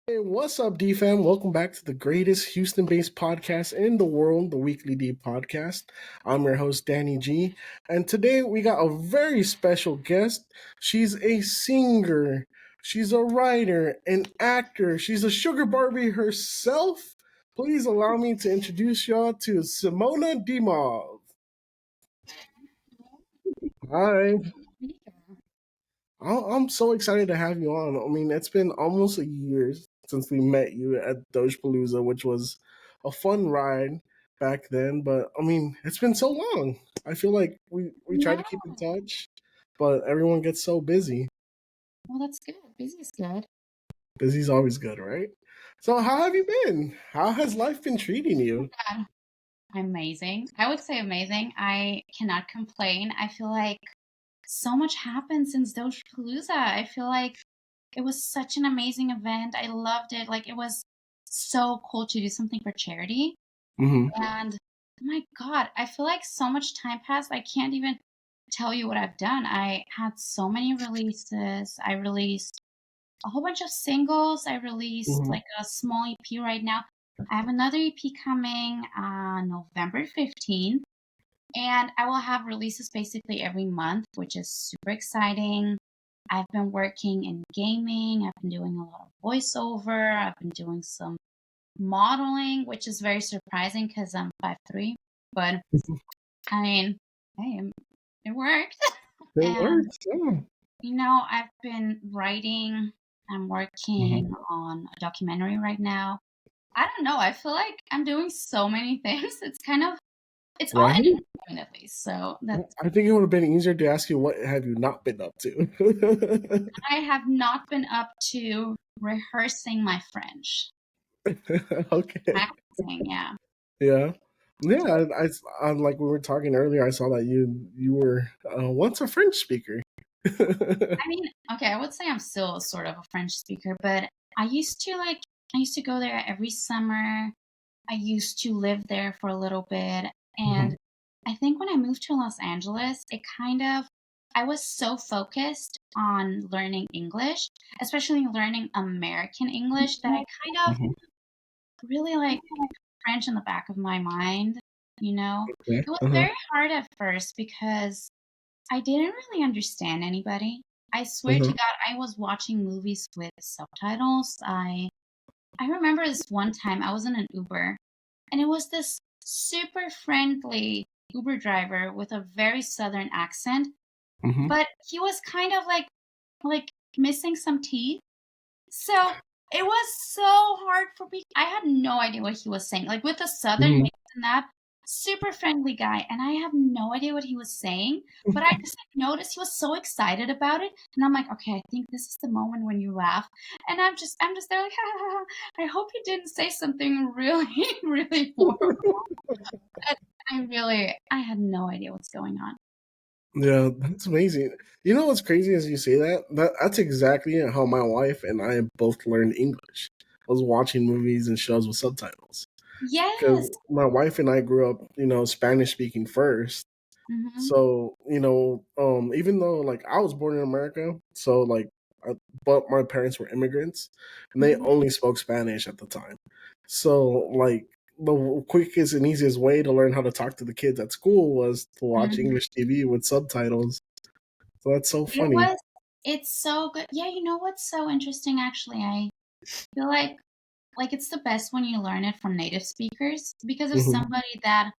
Hey, what's up, D fam? Welcome back to the greatest Houston based podcast in the world, the Weekly D podcast. I'm your host, Danny G. And today we got a very special guest. She's a singer, she's a writer, an actor, she's a sugar Barbie herself. Please allow me to introduce y'all to Simona Dimov. Hi. I'm so excited to have you on. I mean, it's been almost a year since we met you at Dojapalooza, which was a fun ride back then. But I mean, it's been so long. I feel like we try No. to keep in touch, but everyone gets so busy. Well, that's good. Busy is good. Busy's always good, right? So how have you been? How has life been treating you? God, amazing. I would say amazing. I cannot complain. I feel like so much happened since Dojapalooza. I feel like it was such an amazing event. I loved it. Like, it was so cool to do something for charity. Hmm. And my God, I feel like so much time passed. I can't even tell you what I've done. I had so many releases. I released a whole bunch of singles. I released Hmm. like a small EP right now. I have another EP coming November 15th, and I will have releases basically every month, which is super exciting. I've been working in gaming, I've been doing a lot of voiceover, I've been doing some modeling, which is very surprising because I'm 5'3", but I mean, hey, it worked. It And works. Yeah. I've been writing. I'm Hmm. working on a documentary right now. I don't know. I feel like I'm doing so many things. It's all Right? entertainment at least. So that's I think it would have been easier to ask you what have you not been up to. I have not been up to rehearsing my French. Okay. Practicing, yeah. Yeah. Yeah, I like we were talking earlier. I saw that you were once a French speaker. I mean, okay, I would say I'm still sort of a French speaker, but I used to go there every summer. I used to live there for a little bit. Mhm. And I think when I moved to Los Angeles, I was so focused on learning English, especially learning American English, that I kind of Mhm. really like French in the back of my mind. Yeah. It was Uh-huh. very hard at first because I didn't really understand anybody. I swear to Uh-huh. God, I was watching movies with subtitles. I remember this one time I was in an Uber, and it was this super friendly Uber driver with a very southern accent, Mhm. but he was kind of like missing some teeth. So it was so hard for me. I had no idea what he was saying. Like, with the southern Mhm. mix and that, super friendly guy, and I have no idea what he was saying, but I just like noticed he was so excited about it, and I'm like, okay, I think this is the moment when you laugh, and I'm just there like, ha, ha, ha. I hope he didn't say something really, really horrible. I had no idea what's going on. Yeah, that's amazing. You know what's crazy as you say that? That's exactly how my wife and I both learned English. I was watching movies and shows with subtitles. Because Yes. my wife and I grew up, Spanish speaking first. Hmm. So, even though like I was born in America, so like, but my parents were immigrants, and they Hmm. only spoke Spanish at the time. So, like, the quickest and easiest way to learn how to talk to the kids at school was to watch Hmm. English TV with subtitles. So that's so It funny. was. It's so good. Yeah, you know what's so interesting? Actually, I feel like it's the best when you learn it from native speakers, because if Hmm. somebody that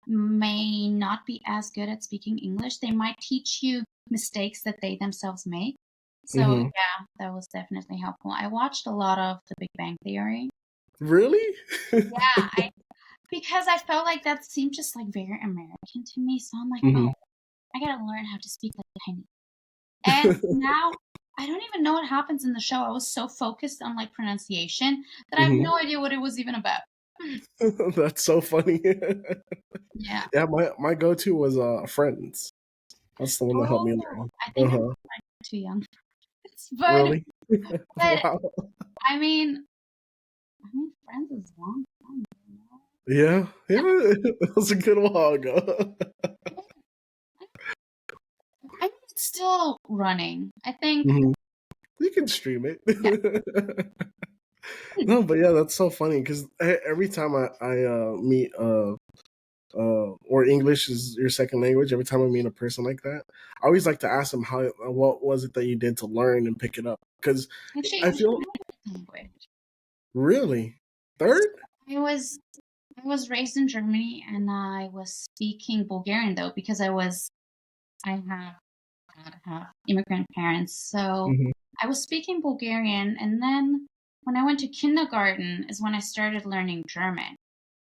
may not be as good at speaking English, they might teach you mistakes that they themselves make. So Hmm. yeah, that was definitely helpful. I watched a lot of The Big Bang Theory. Really? Yeah, because I felt like that seemed just like very American to me. So I'm like, oh, Hmm. I gotta learn how to speak like Chinese. And now I don't even know what happens in the show. I was so focused on like pronunciation that I have Hmm. no idea what it was even about. That's so funny. Yeah. Yeah, my go to was Friends. That's the one that helped me Oh, learn. I think Uh I'm huh. too young for this, but Really? but Wow. I mean, Friends is long time ago. Yeah, yeah, it was a good while ago. Yeah. I think it's still running. I think, Mhm. You can stream it. yeah. No, but yeah, that's so funny because every time I meet or English is your second language, every time I meet a person like that, I always like to ask them how what was it that you did to learn and pick it up because Actually, I I feel have a language. really third. I was I was raised in Germany and I was speaking Bulgarian though because I have immigrant parents. So Hmm. I was speaking Bulgarian and then when I went to kindergarten is when I started learning German.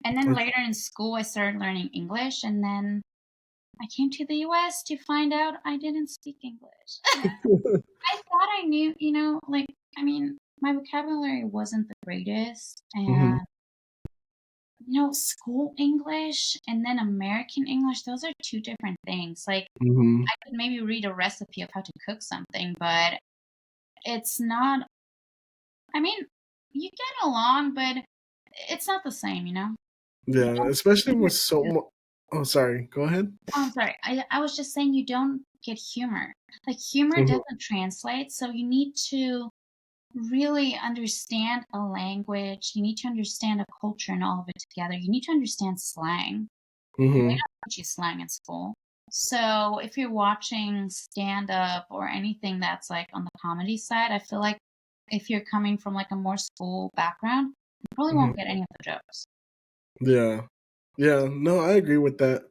And then later in school I started learning English and then I came to the US to find out I didn't speak English. I thought I knew, like I mean, my vocabulary wasn't the greatest Hmm. and school English and then American English, those are two different things. Like, Hmm. I could maybe read a recipe of how to cook something, but it's not, I mean, you get along, but it's not the same, you know? You Yeah, don't especially humor with so too. much. Oh, sorry. Go ahead. Oh, I'm sorry. I was just saying you don't get humor. Like, humor Hmm. doesn't translate, so you need to really understand a language. You need to understand a culture and all of it together. You need to understand slang. They Hmm. don't teach you slang in school. So if you're watching stand up or anything that's like on the comedy side, I feel like if you're coming from like a more school background, you probably Hmm. won't get any of the jokes. Yeah, yeah. No, I agree with that.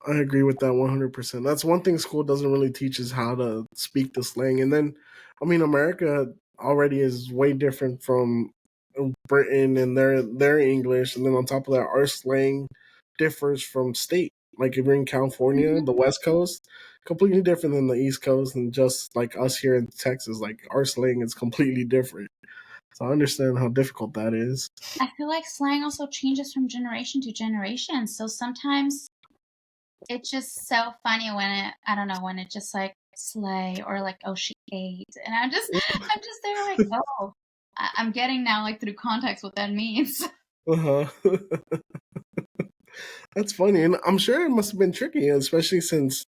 I agree with that 100%. That's one thing school doesn't really teach is how to speak the slang. And then, I mean, America already is way different from Britain and their English. And then on top of that, our slang differs from state. Like if you're in California, Mhm. the West Coast, completely different than the East Coast, and just like us here in Texas, like our slang is completely different. So I understand how difficult that is. I feel like slang also changes from generation to generation. So sometimes it's just so funny when I don't know, when it just like slay or like, oh, she ate. And I'm just there like, oh, I'm getting now like through context what that means. Uh huh. That's funny, and I'm sure it must have been tricky, especially since,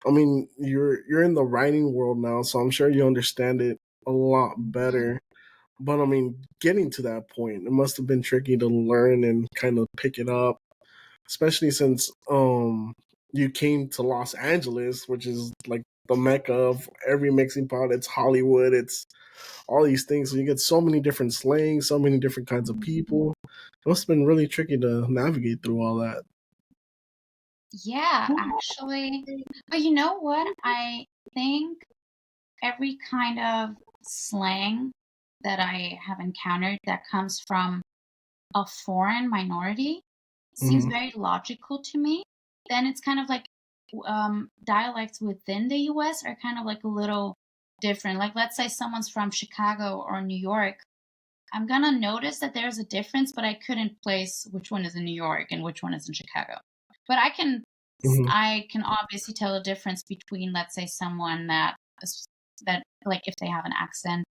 I mean, you're in the writing world now, so I'm sure you understand it a lot Mhm. better. But I mean, getting to that point, it must have been tricky to learn and kind of pick it up, especially since you came to Los Angeles, which is like the mecca of every mixing pot. It's Hollywood. It's all these things. So you get so many different slangs, so many different kinds of people. It must have been really tricky to navigate through all that. Yeah, actually. But you know what? I think every kind of slang that I have encountered that comes from a foreign minority seems Hmm. very logical to me. Then it's kind of like dialects within the US are kind of like a little different. Like, let's say someone's from Chicago or New York. I'm gonna notice that there's a difference, but I couldn't place which one is in New York and which one is in Chicago. But Hmm. I can obviously tell the difference between, let's say, someone that is that like if they have an accent,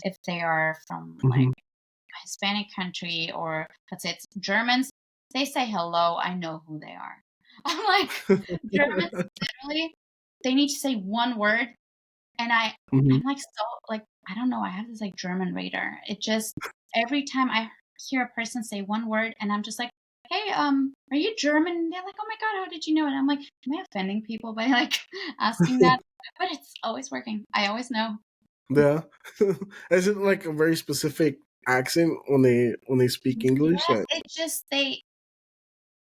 if they are from like Hmm. a Hispanic country, or let's say it's Germans, they say hello, I know who they are. I'm like Germans literally, they need to say one word and Hmm. I'm like so like I don't know, I have this like German radar. It just every time I hear a person say one word and I'm just like, "Hey, are you German?" And they're like, "Oh my god, how did you know it?" I'm like, "Am I offending people by like asking that?" But it's always working. I always know. Yeah. Is it like a very specific accent when they speak English? Yes, That. it just they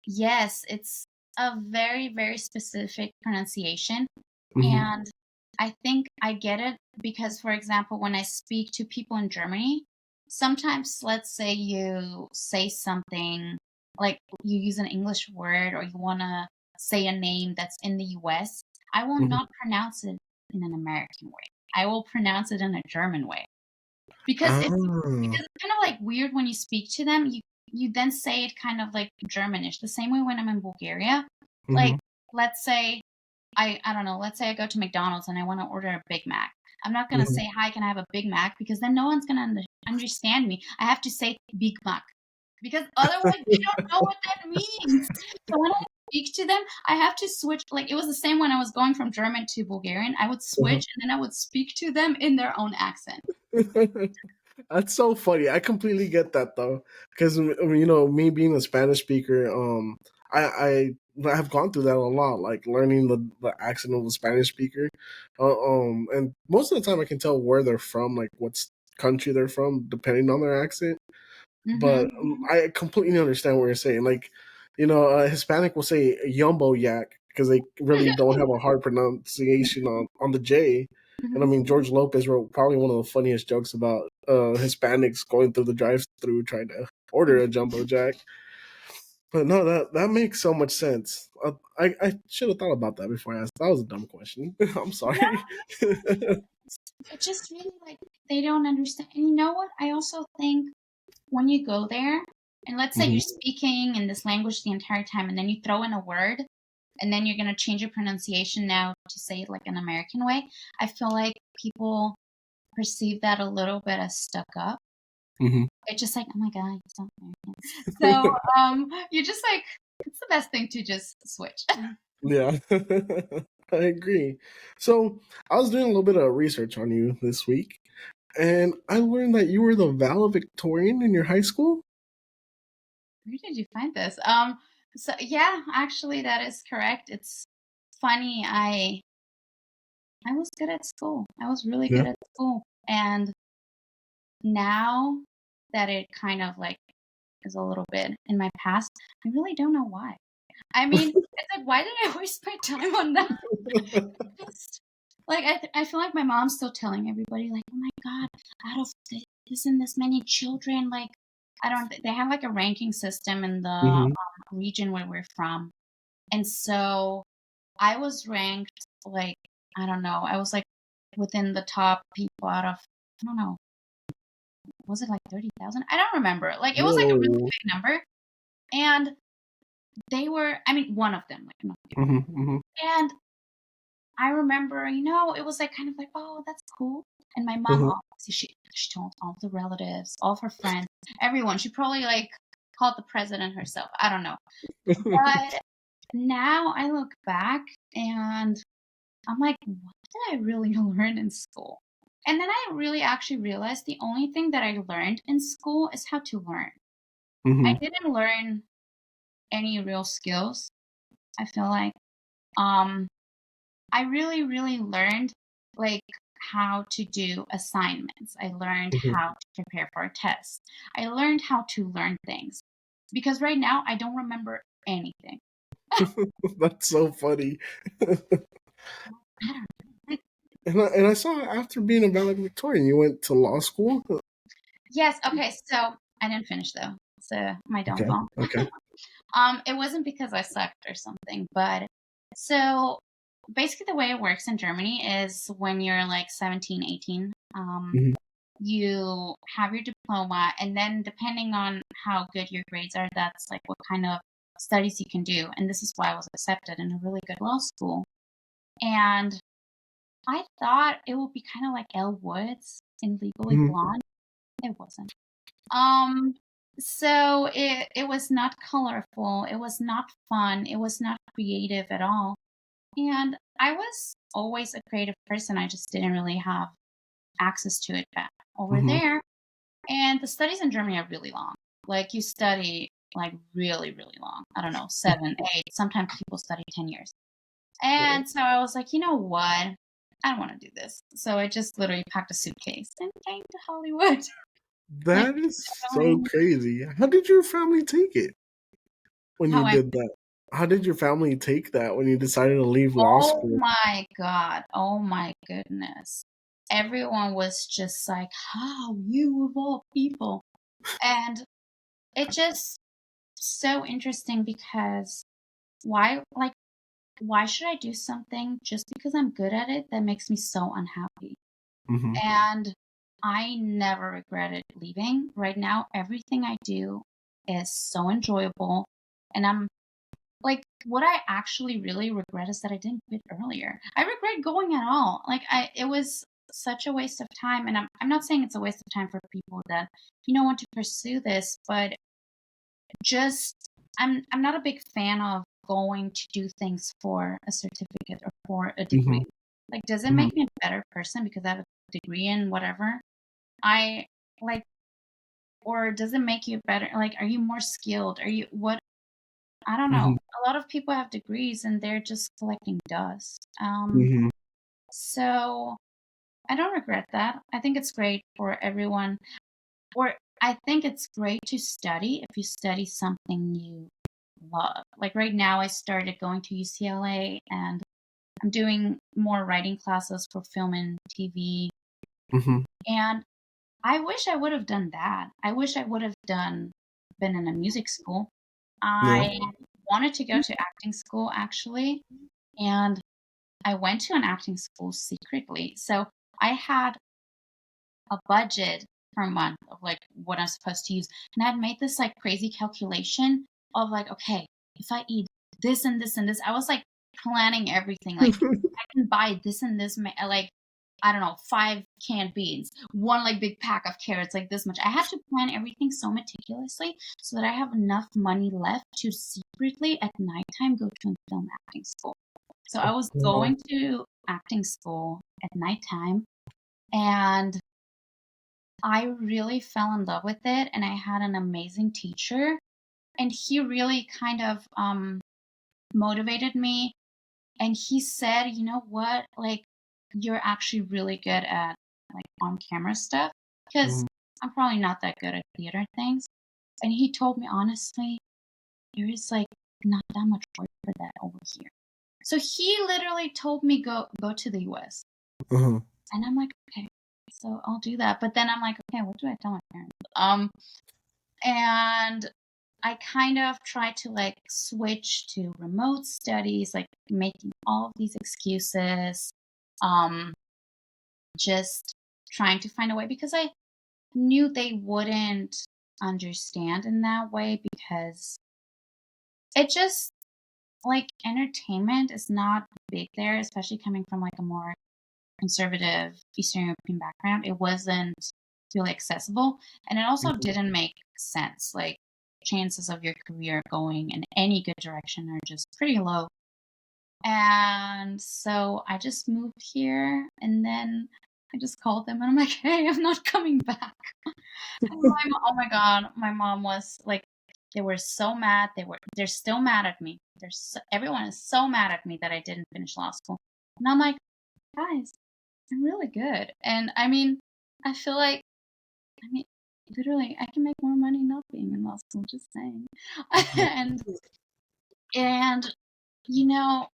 yes, it's a very, very specific pronunciation. Hmm. And I think I get it because, for example, when I speak to people in Germany, sometimes let's say you say something like you use an English word or you want to say a name that's in the US, I will Hmm. not pronounce it in an American way. I will pronounce it in a German way because Ah. it's kind of like weird when you speak to them. You then say it kind of like Germanish. The same way when I'm in Bulgaria, like Hmm. let's say I don't know, let's say I go to McDonald's and I want to order a Big Mac. I'm not going to Hmm. say, "Hi, can I have a Big Mac?" because then no one's going to understand me. I have to say Big Mac because otherwise they don't know what that means. So when I speak to them, I have to switch. Like it was the same when I was going from German to Bulgarian. I would switch and then I would speak to them in their own accent. That's so funny. I completely get that though, because me being a Spanish speaker, I have gone through that a lot, like learning the accent of a Spanish speaker, and most of the time I can tell where they're from, like what country they're from, depending on their accent. But Mm-hmm. I completely understand what you're saying. Like, a Hispanic will say yumbo yak because they really don't have a hard pronunciation on the J. And I mean, George Lopez wrote probably one of the funniest jokes about Hispanics going through the drive-through trying to order a jumbo jack. But no, that makes so much sense. I should have thought about that before I asked. That was a dumb question. I'm No, sorry. it's just really like they don't understand. And you know what? I also think when you go there, and let's say you're Hmm. speaking in this language the entire time, and then you throw in a word, and then you're going to change your pronunciation now to say it like an American way, I feel like people perceive that a little bit as stuck up. Hmm. It's just like, oh my God, it's not American. So you're just like, it's the best thing to just switch. Yeah, I agree. So I was doing a little bit of research on you this week, and I learned that you were the valedictorian in your high school. Where did you find this? So yeah, actually that is correct. It's funny. I was good at school. I was really Yeah. good at school. And now that it kind of like is a little bit in my past, I really don't know why. I mean, it's like, why did I waste my time on that? Just like I feel like my mom's still telling everybody like, oh my God, out of this and this many children, like I don't. They have like a ranking system in the Hmm. region where we're from, and so I was ranked like I don't know. I was like within the top people out of I don't know. Was it like 30,000? I don't remember. Like it was like a really Whoa. big number, and they were. I mean, one of them, like not the Hmm. only. Hmm. And I remember, it was like kind of like, oh, that's cool. And my mom, Hmm. obviously, she told all the relatives, all of her friends, everyone. She probably like called the president herself. I don't know. But now I look back and I'm like, what did I really learn in school? And then I really actually realized the only thing that I learned in school is how to learn. I Hmm. didn't learn any real skills. I feel like um I really, really learned like how to do assignments. I learned Hmm. how to prepare for a test. I learned how to learn things because right now I don't remember anything. That's so funny. I don't know. And I saw after being a valedictorian, you went to law school. Yes, okay, so I didn't finish though. So my Okay. downfall. Okay. It wasn't because I sucked or something, but so basically the way it works in Germany is when you're like 17, 18, Hmm. you have your diploma, and then depending on how good your grades are, that's like what kind of studies you can do. And this is why I was accepted in a really good law school. And I thought it would be kind of like Elle Woods in Legally Hmm. Blonde. It wasn't. Um, so it was not colorful. It was not fun. It was not creative at all. And I was always a creative person. I just didn't really have access to it back over Hmm. there. And the studies in Germany are really long. Like you study like really, really long. I don't know, 7, 8. Sometimes people study 10 years. And so I was like, you know what? I don't want to do this. So I just literally packed a suitcase and came to Hollywood. Like That is so traveling. crazy. How did your family take it when How you I did that? How did your family take that when you decided to leave law Oh school? my God. Oh my goodness. Everyone was just like, how you of all people. And it just so interesting because like why should I do something just because I'm good at it that makes me so unhappy? Hmm. And I never regretted leaving. Right now, everything I do is so enjoyable. And I'm like, what I actually really regret is that I didn't quit earlier. I regret going at all. Like, it was such a waste of time. And I'm not saying it's a waste of time for people that, want to pursue this, but just I'm not a big fan of going to do things for a certificate or for a Hmm. degree. Like, does it Hmm. make me a better person because I have a degree in whatever? I like, or does it make you better? Like, are you more skilled? Are you what? I don't know. Hmm. A lot of people have degrees and they're just collecting dust. Hmm. So I don't regret that. I think it's great for everyone. Or I think it's great to study if you study something you love. Like right now, I started going to UCLA and I'm doing more writing classes for film and TV. Hmm. And I wish I would have done that. I wish I would have been in a music school. Yeah. I wanted to go to acting school actually, and I went to an acting school secretly. So I had a budget per month of like what I'm supposed to use. And I'd made this like crazy calculation of like, okay, if I eat this and this and this, I was like planning everything. Like I can buy this and this, like, I don't know, 5 canned beans, one like big pack of carrots, like this much. I had to plan everything so meticulously so that I have enough money left to secretly at nighttime go to a film acting school. So I was Wow. going to acting school at nighttime and I really fell in love with it and I had an amazing teacher and he really kind of motivated me and he said, "You know what? Like you're actually really good at like on camera stuff because Mhm. I'm probably not that good at theater things." And he told me honestly, there is like not that much work for that over here. So he literally told me go to the US. Uh-huh. And I'm like, okay, so I'll do that. But then I'm like, okay, what do I tell my parents? And I kind of tried to like switch to remote studies, like making all of these excuses, um, just trying to find a way because I knew they wouldn't understand in that way because it just like entertainment is not big there, especially coming from like a more conservative Eastern European background. It wasn't really accessible, and it also Mhm. didn't make sense. Like chances of your career going in any good direction are just pretty low. And so I just moved here, and then I just called them, and I'm like, "Hey, I'm not coming back." And oh my god, my mom was like, they were so mad. They're still mad at me. Everyone is so mad at me that I didn't finish law school, and I'm like, guys, I'm really good. And I mean, I feel like, I mean, literally, I can make more money not being in law school, just saying. and, and, you know,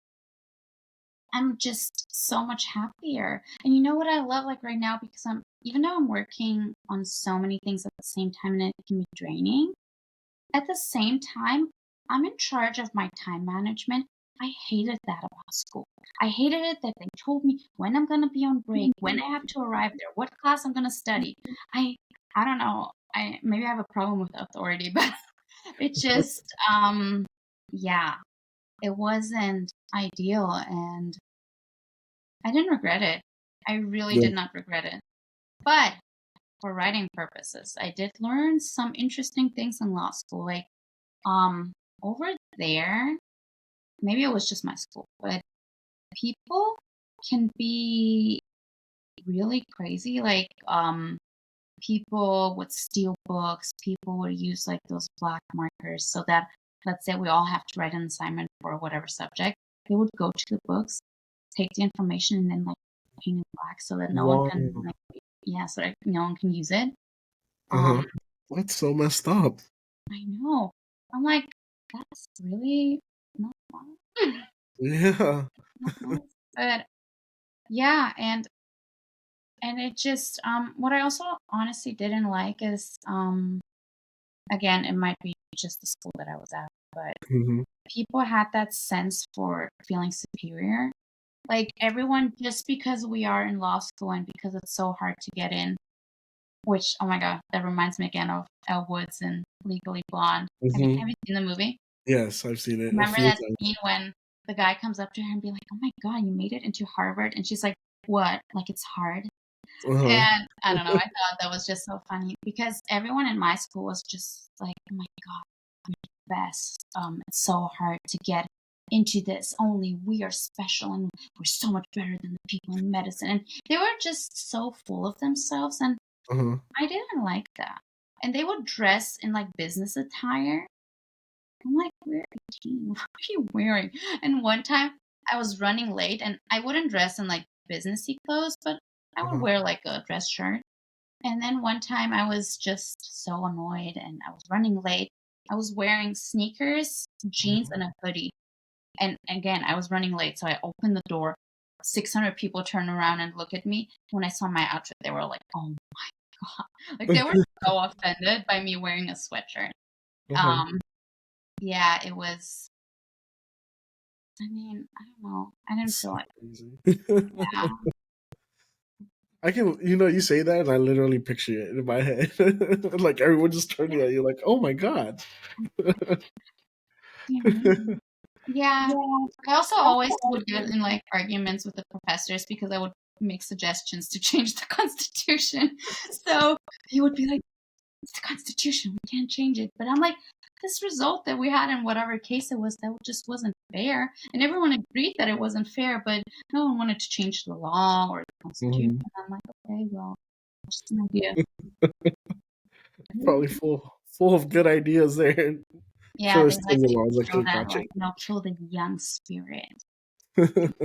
I'm just so much happier. And you know what I love like right now because even though I'm working on so many things at the same time and it can be draining, at the same time, I'm in charge of my time management. I hated that about school. I hated it that they told me when I'm gonna be on break, when I have to arrive there, what class I'm gonna study. I I don't know. I maybe I have a problem with authority, but it just yeah, it wasn't ideal and I didn't regret it. I really Yeah. did not regret it. But for writing purposes, I did learn some interesting things in law school. Like um, over there, maybe it was just my school, but people can be really crazy. Like, people would steal books, people would use like those black markers so that, let's say we all have to write an assignment for whatever subject, they would go to the books, take the information, and then like paint it black so that no one Wow. can, like, yeah, so that no one can use it. Uh-huh. Um, That's so messed up. I know. I'm like, that's really not fun. Yeah. Not nice. But yeah, and it just what I also honestly didn't like is again, it might be just the school that I was at, but Hmm. people had that sense for feeling superior. Like everyone, just because we are in law school and because it's so hard to get in, which oh my god, that reminds me again of Elle Woods and Legally Blonde. Hmm. Have you seen the movie? Yes, I've seen it a Remember few that times. scene when the guy comes up to her and be like, "Oh my god, you made it into Harvard," and she's like, "What? Like it's hard?" Uh-huh. And I don't know, I thought that was just so funny because everyone in my school was just like, "Oh my god, we're the best. It's so hard to get into this. Only we are special and we're so much better than the people in medicine." And they were just so full of themselves. And Uh-huh. I didn't like that. And they would dress in like business attire. I'm like, we're 18. What are you wearing? And one time I was running late and I wouldn't dress in like businessy clothes, but I would Uh-huh. wear like a dress shirt. And then one time I was just so annoyed and I was running late. I was wearing sneakers, jeans, Mhm. and a hoodie. And again, I was running late, so I opened the door. 600 people turned around and looked at me. When I saw my outfit, they were like, "Oh my god!" Like they were so offended by me wearing a sweatshirt. Uh-huh. Um, yeah, it was. I mean, I don't know. I didn't feel So like crazy. yeah, I can, you say that, and I literally picture it in my head, like everyone just turning at you, like, "Oh my god." yeah. I also always would get in like arguments with the professors because I would make suggestions to change the Constitution. So he would be like, it's the Constitution. We can't change it. But I'm like, this result that we had in whatever case it was, that just wasn't fair. And everyone agreed that it wasn't fair, but no one wanted to change the law or the Constitution. Mhm. I'm like, okay, well, just an idea. Probably full of good ideas there. Sure, Yeah, they there's like tons of to laws that show could have that, got like, show the young spirit. changed.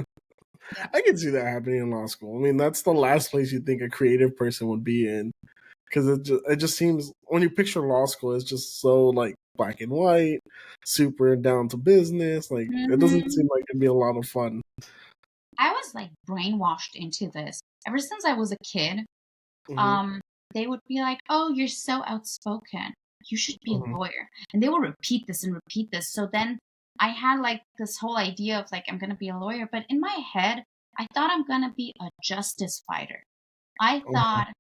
Yeah. I can see that happening in law school. I mean, that's the last place you think a creative person would be in, because it just seems, when you picture law school, it's just so like black and white, super down to business. Like it doesn't Hmm. seem like it'd be a lot of fun. I was like brainwashed into this ever since I was a kid. Hmm. Um, they would be like, "Oh, you're so outspoken. You should be a Hmm. lawyer." And they would repeat this and repeat this. So then I had like this whole idea of like I'm going to be a lawyer, but in my head, I thought I'm going to be a justice fighter. I Hmm. thought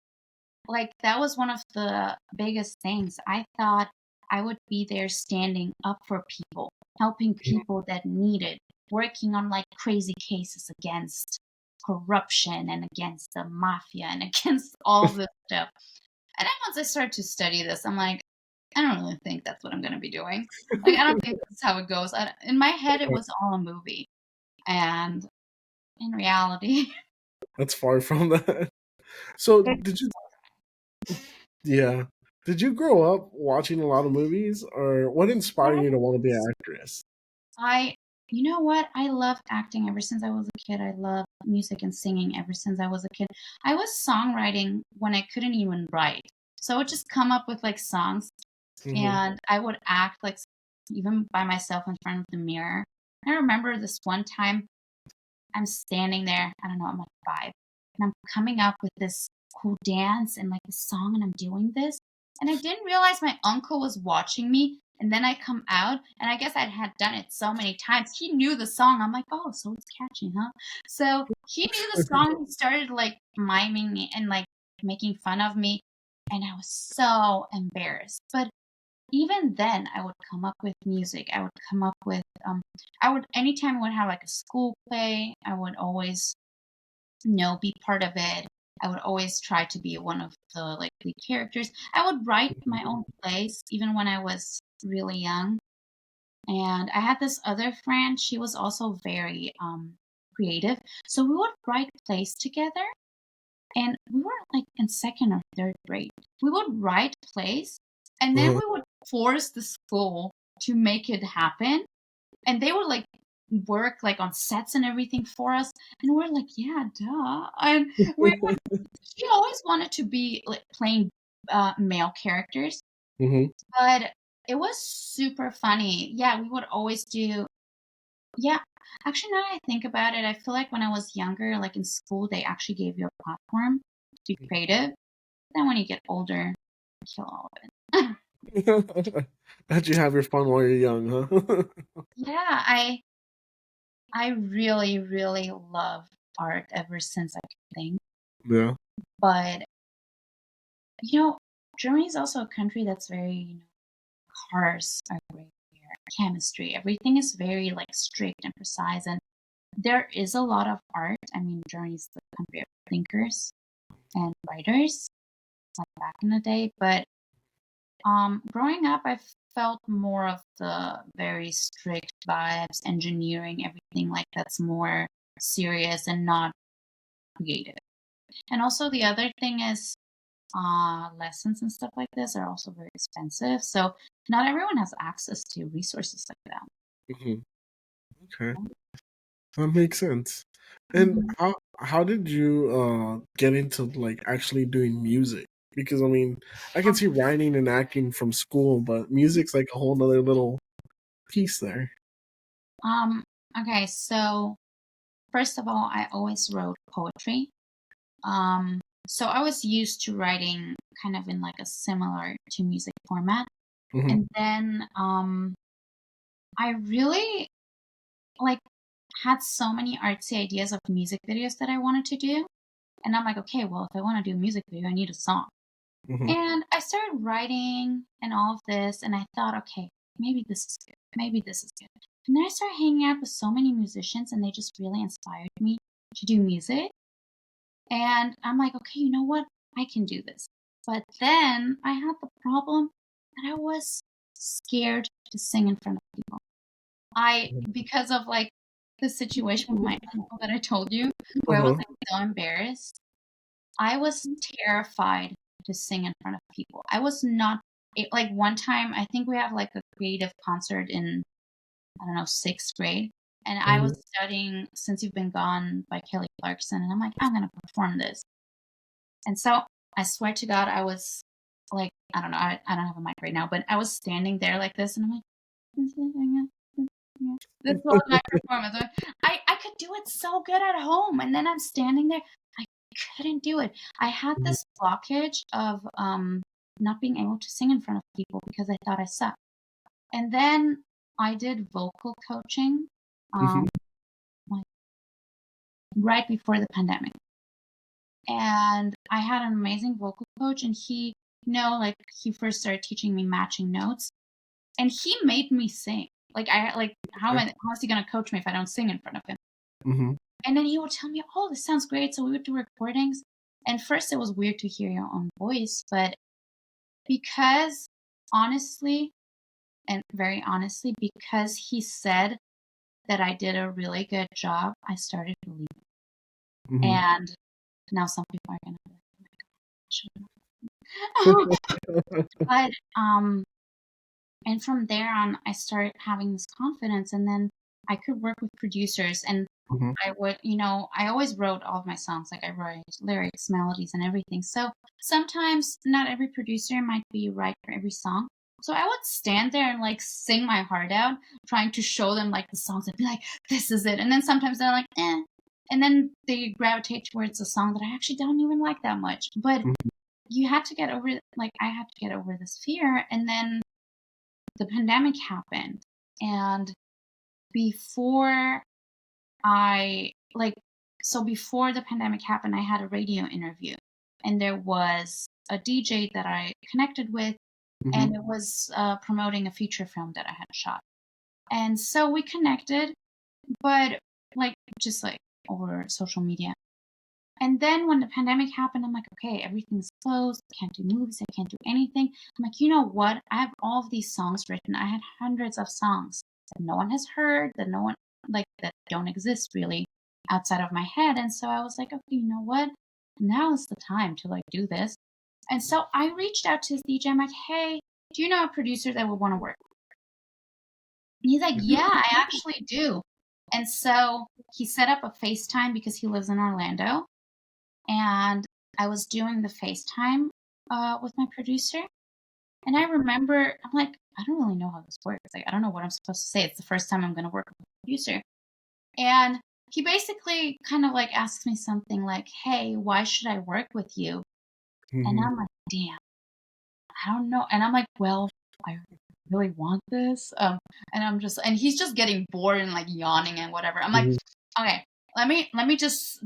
like that was one of the biggest things. I thought I would be there standing up for people, helping people that need it, working on like crazy cases against corruption and against the mafia and against all this stuff. And then once I started to study this, I'm like, I don't really think that's what I'm going to be doing. Like, I don't think that's how it goes. In my head, it was all a movie. And in reality, That's far from that. So did you? Yeah. Did you grow up watching a lot of movies, or what inspired you to want to be an actress? I, you know what? I loved acting ever since I was a kid. I loved music and singing ever since I was a kid. I was songwriting when I couldn't even write. So I would just come up with like songs Hmm. and I would act like even by myself in front of the mirror. I remember this one time I'm standing there, I don't know, I'm like 5, and I'm coming up with this cool dance and like this song, and I'm doing this. And I didn't realize my uncle was watching me. And then I come out, and I guess I had done it so many times. He knew the song. I'm like, oh, so it's catchy, huh? So he knew the song. He started like miming me and like making fun of me. And I was so embarrassed. But even then I would come up with music. I would come up with I would anytime I would have like a school play, I would always be part of it. I would always try to be one of the like lead characters. I would write my own plays even when I was really young. And I had this other friend, she was also very creative. So we would write plays together and we were like in second or third grade. We would write plays and then Uh-huh. we would force the school to make it happen. And they would like work like on sets and everything for us. And we're like, yeah, duh. And we would, she always wanted to be like playing male characters, Hmm. but it was super funny. Yeah, we would always do, yeah. Actually, now that I think about it, I feel like when I was younger, like in school, they actually gave you a platform to be creative. Then when you get older, you kill all of it. How'd you have your fun while you're young, huh? Yeah, I really, really love art ever since I could think. Yeah. But you know, Germany is also a country that's very, cars are great here, chemistry, everything is very like strict and precise, and there is a lot of art. I mean, Germany is the country of thinkers and writers, like back in the day. But growing up, I felt more of the very strict vibes, engineering, everything like that's more serious and not creative. And also the other thing is lessons and stuff like this are also very expensive. So not everyone has access to resources like that. Hmm. Okay, that makes sense. And Mhm. how did you get into like actually doing music? Because I mean, I can see writing and acting from school, but music's like a whole nother little piece there. Um, okay, so first of all, I always wrote poetry. So I was used to writing kind of in like a similar to music format. Hmm. And then I really like had so many artsy ideas of music videos that I wanted to do. And I'm like, okay, well, if I want to do a music video, I need a song. Hmm. And I started writing and all of this, and I thought, okay, maybe this is good. Maybe this is good. And then I started hanging out with so many musicians, and they just really inspired me to do music. And I'm like, okay, you know what? I can do this. But then I had the problem that I was scared to sing in front of people. Because of like the situation with my uncle that I told you, where I was Uh-huh. like so embarrassed, I was terrified to sing in front of people. I was not like one time, I think we have like a creative concert in, I don't know, sixth grade. And I Hmm. was studying Since You've Been Gone by Kelly Clarkson. And I'm like, I'm going to perform this. And so I swear to God, I was like, I don't know, I don't have a mic right now, but I was standing there like this. And I'm like, this was my performance. I could do it so good at home. And then I'm standing there. I couldn't do it. I had this blockage of not being able to sing in front of people because I thought I sucked. And then I did vocal coaching Hmm. um, like right before the pandemic. And I had an amazing vocal coach, and he, like he first started teaching me matching notes, and he made me sing. Like how is he gonna coach me if I don't sing in front of him? Hmm. And then he would tell me, "Oh, this sounds great." So we would do recordings. And first, it was weird to hear your own voice, but because honestly, and very honestly, because he said that I did a really good job, I started believing. Hmm. And now some people are gonna be like, "Oh my gosh." But and from there on, I started having this confidence, and then I could work with producers, and Hmm. I would, I always wrote all of my songs. Like I write lyrics, melodies, and everything. So sometimes not every producer might be right for every song. So I would stand there and like sing my heart out, trying to show them like the songs and be like, "This is it." And then sometimes they're like, "Eh," and then they gravitate towards a song that I actually don't even like that much. But you had to get over, like I had to get over this fear, and then the pandemic happened. And before I like so before the pandemic happened, I had a radio interview, and there was a DJ that I connected with, Hmm. and it was promoting a feature film that I had shot. And so we connected, but like just like over social media. And then when the pandemic happened, I'm like, okay, everything's closed. I can't do movies. I can't do anything. I'm like, you know what? I have all of these songs written. I had hundreds of songs that no one has heard, that no one, like, that don't exist really outside of my head. And so I was like, okay, you know what? Now is the time to like do this. And so I reached out to his DJ. I'm like, hey, do you know a producer that would want to work? And he's like, yeah, I actually do. And so he set up a FaceTime because he lives in Orlando, and I was doing the FaceTime with my producer. And I remember, I'm like, I don't really know how this works. Like, I don't know what I'm supposed to say. It's the first time I'm going to work with a producer. And he basically kind of like asks me something like, hey, why should I work with you? And Hmm. I'm like, damn, I don't know. And I'm like, well, I really want this. And he's just getting bored and like yawning and whatever. I'm like, Hmm. okay, let me just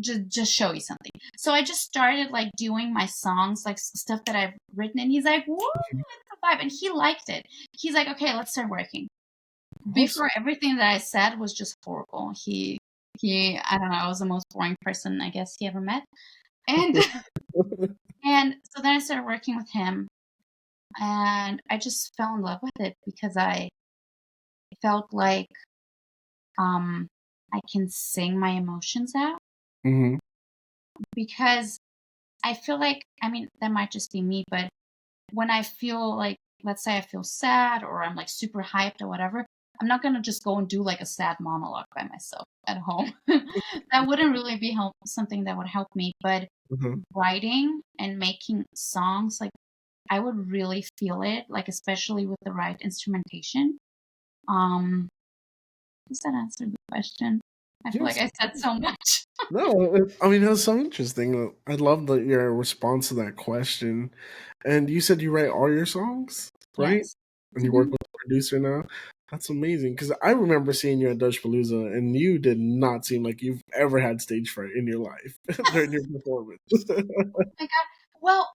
show you something. So I just started like doing my songs, like stuff that I've written, and he's like, whoa, it's a vibe. And he liked it. He's like, okay, let's start working. Awesome. Before, everything that I said was just horrible. I don't know, I was the most boring person I guess he ever met. And and so then I started working with him, and I just fell in love with it because I felt like um I can sing my emotions out, Hmm. because I feel like, I mean, that might just be me, but when I feel like, let's say I feel sad or I'm like super hyped or whatever, I'm not gonna just go and do like a sad monologue by myself at home. That wouldn't really be something that would help me. But Uh-huh. writing and making songs, like I would really feel it, like especially with the right instrumentation. Um, does that answer the question? I feel like Yes. I said so much. No, I mean that's so interesting. I love your response to that question. And you said you write all your songs, right? Yes. And you work Hmm. with a producer now. That's amazing because I remember seeing you at Dutch Palooza, and you did not seem like you've ever had stage fright in your life during your performance. Oh my God. Well,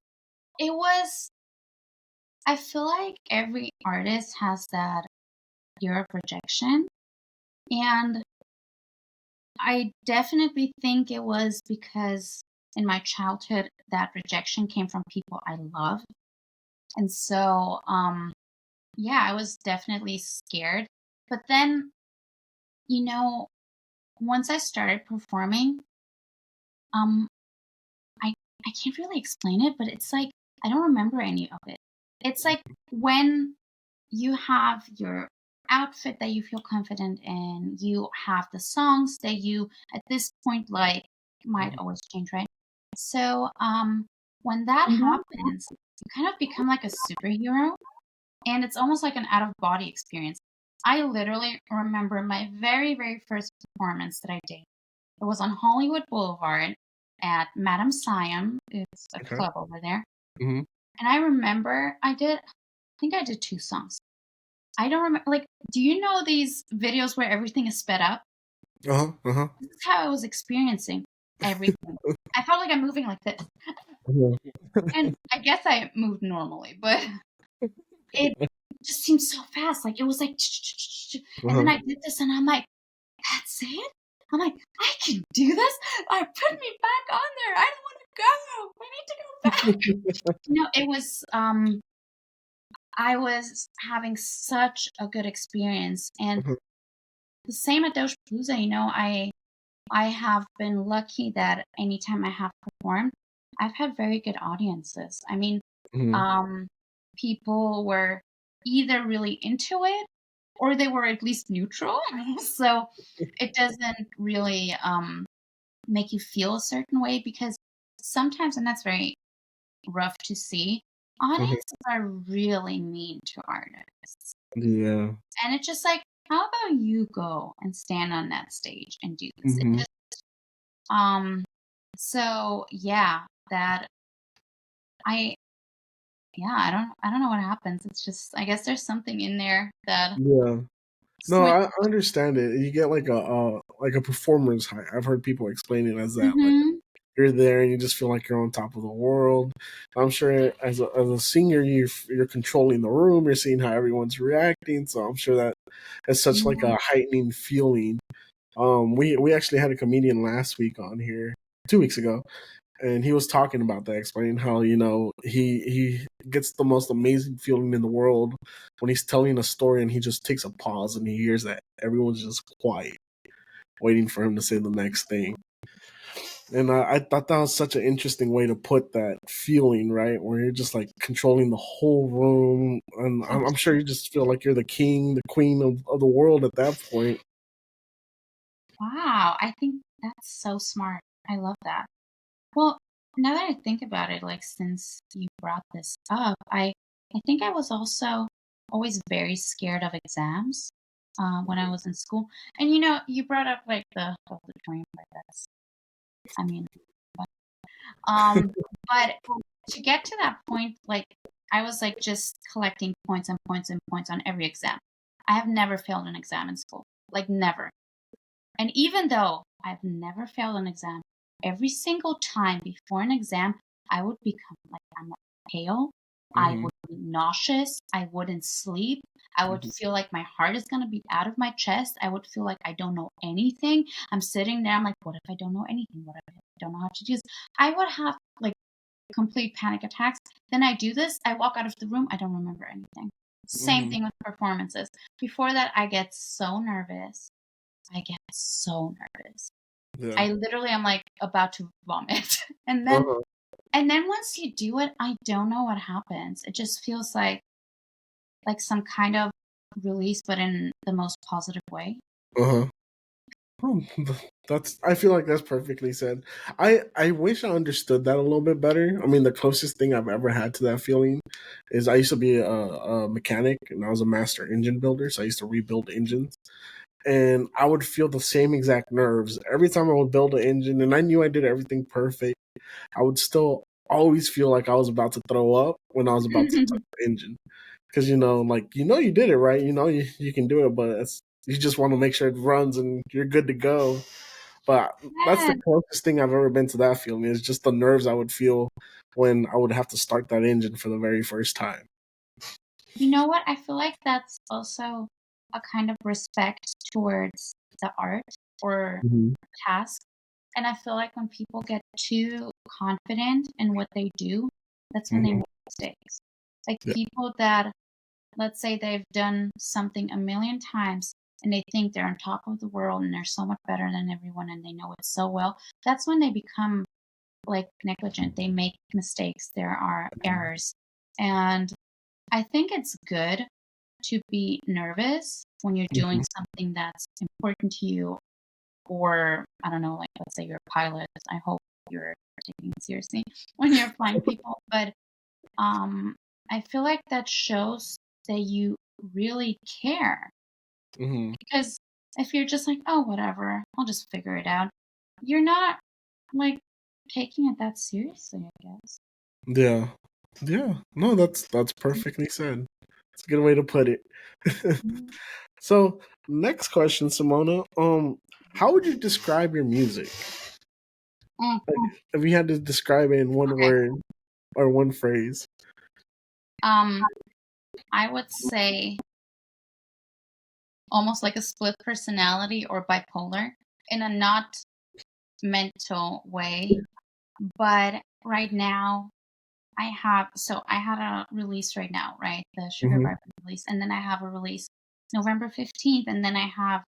it was, I feel like every artist has that fear of rejection. And I definitely think it was because in my childhood, that rejection came from people I love. And so, yeah, I was definitely scared. But then, you know, once I started performing, um, I I can't really explain it, but it's like I don't remember any of it. It's like when you have your outfit that you feel confident in, you have the songs that you at this point like might always change, right? So when that happens, you kind of become like a superhero and it's almost like an out of body experience. I literally remember my very, very first performance that I did. It was on Hollywood Boulevard at Madame Siam. It's a Okay. club over there. Hmm. And I remember I think I did two songs. I don't remember. Like, do you know these videos where everything is sped up? Uh-huh. Uh-huh. This is how I was experiencing everything. I felt like I'm moving like this. Yeah. And I guess I moved normally, but it just seemed so fast. Like, it was like, and then Uh-huh. I did this, and I'm like, that's it? I'm like, I can do this? Put me back on there. I don't want to go. I need to go back. It was, I was having such a good experience. And Uh-huh. the same at Doge Palooza, I have been lucky that anytime I have performed, I've had very good audiences. I mean, Mhm. um, people were either really into it or they were at least neutral. So it doesn't really make you feel a certain way because sometimes, and that's very rough to see, Mhm. audiences are really mean to artists. Yeah. And it's just like, how about you go and stand on that stage and do this? It Mhm. just um so yeah, that I yeah, I don't know what happens. It's just I guess there's something in there that Yeah. No, switch. I understand it. You get like a performer's high. I've heard people explain it as that. Like Mhm. you're there and you just feel like you're on top of the world. I'm sure as a singer, you're controlling the room. You're seeing how everyone's reacting. So I'm sure that it's such like Yeah. a heightening feeling. We actually had a comedian last week on here, 2 weeks ago, and he was talking about that, explaining how he gets the most amazing feeling in the world when he's telling a story and he just takes a pause and he hears that everyone's just quiet, waiting for him to say the next thing. And I thought that was such an interesting way to put that feeling, right? Where you're just like controlling the whole room, and I'm sure you just feel like you're the king, the queen of the world at that point. Wow, I think that's so smart. I love that. Well, now that I think about it, like since you brought this up, I think I was also always very scared of exams when I was in school. And you brought up like the auditorium, but that's I mean, but, um, but to get to that point, like I was like just collecting points and points and points on every exam. I have never failed an exam in school, like never. And even though I've never failed an exam, every single time before an exam, I would become like I'm pale. I Hmm. would be nauseous. I wouldn't sleep. I would feel like my heart is going to beat out of my chest. I would feel like I don't know anything. I'm sitting there. I'm like, what if I don't know anything? What if I don't know how to do this? I would have like complete panic attacks. Then I do this. I walk out of the room. I don't remember anything. Same Hmm. thing with performances. Before that, I get so nervous. I get so nervous. Yeah. I literally am like about to vomit. And then Uh-huh. And then once you do it, I don't know what happens. It just feels like some kind of release, but in the most positive way. Uh-huh. Oh, that's. I feel like that's perfectly said. I wish I understood that a little bit better. I mean, the closest thing I've ever had to that feeling is I used to be a mechanic and I was a master engine builder, so I used to rebuild engines. And I would feel the same exact nerves every time I would build an engine, and I knew I did everything perfect. I would still always feel like I was about to throw up when I was about to touch the engine, because like you did it right, you can do it, but you just want to make sure it runs and you're good to go. But that's the Yeah. closest thing I've ever been to that feeling. Is just the nerves I would feel when I would have to start that engine for the very first time. You know what? I feel like that's also a kind of respect towards the art or Hmm. task. And I feel like when people get too confident in what they do, that's when they Hmm. make mistakes. Like Yeah. people that, let's say they've done something a million times and they think they're on top of the world and they're so much better than everyone and they know it so well, that's when they become like negligent. They make mistakes, there are errors. And I think it's good to be nervous when you're doing Hmm. something that's important to you, or I don't know, like let's say you're a pilot. I hope you're taking it seriously when you're flying people. But um, I feel like that shows that you really care. Hmm. Because if you're just like, oh, whatever, I'll just figure it out, you're not like taking it that seriously, I guess. Yeah. Yeah. No, that's perfectly said. It's a good way to put it. Mhm. So, next question, Simona. How would you describe your music? Like, Mhm. if you had to describe it in one Okay. word or one phrase. Um, I would say almost like a split personality or bipolar in a not mental way. But right now, I had a release right now, right? The Sugar Hmm. Bar release. And then I have a release November 15th. And then I have,